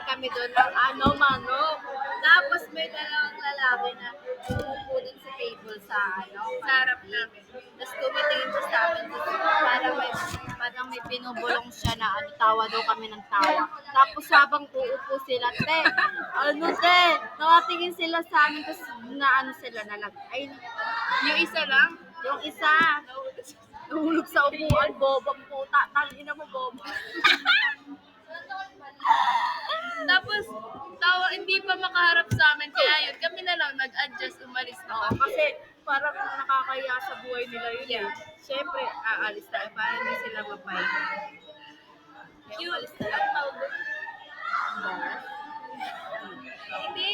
kami doon ng manok. Tapos may dalawang lalaki na umupo dun sa table sa harap namin. Tapos tumitingin siya sa amin. Parang may pinubulong siya na tawa daw kami ng tawa. Tapos habang uupo sila, nakatingin sila sa amin. Tapos sila ay, Yung isa lang? yung isa, nahulog sa upuan, bobang puta. Tangina mo, bobo. Tapos, hindi pa makaharap sa amin. Kaya yun, kami na lang nag-adjust, umalis na kami. Kasi parang nakakaya sa buhay nila yun. Yeah. Siyempre, aalis tayo para hindi sila mapahinga. Kaya Yung, umalis na lang. hindi.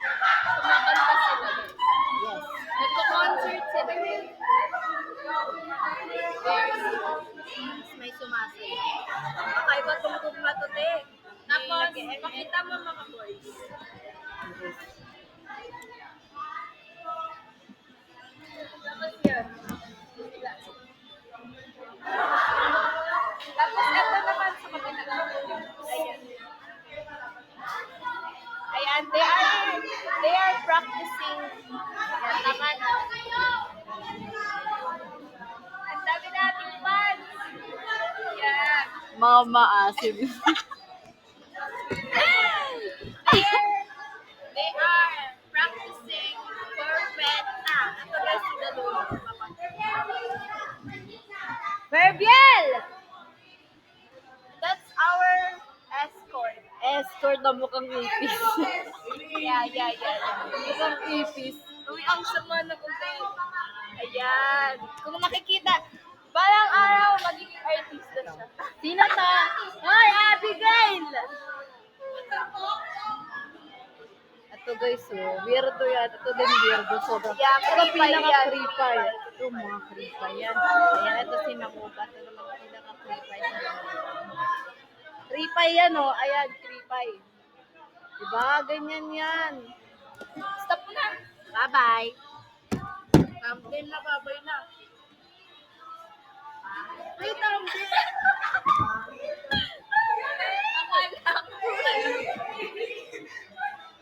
Kumakanta sila. Yes. Nagko-concert sila. May sumasaya. Kakaiba tong tugma to, te. Tapos, pakita mo mga boys. Tapos yun. Tapos ito naman sa kabila. Ayan. Ayan, they are practicing. Naman. Ang dami nating fans. Yan. Mga maasim. They are practicing for beta. Ito guys, si Daluno. Verbiel! That's our escort. Escort na mukhang ipis. Yeah. Mukhang ipis. Uy, ang sama na ugat. Ayan. Kung nakikita, balang araw, magiging artista siya. Sino to? Hoy, Abigail! Ito guys, weirdo yan. Ito din weirdo. Sobrang. Yeah, Ito creepy yan. pinaka-creepy. Ito mga creepy yan. Ayan, ito si Nakuba. Ito naman pinaka-creepy. Creepy yan, oh. Ayan, creepy. Diba? Ganyan yan. Stop mo na. Bye-bye. Thumbnail na, babay na. Ay, thumbnail.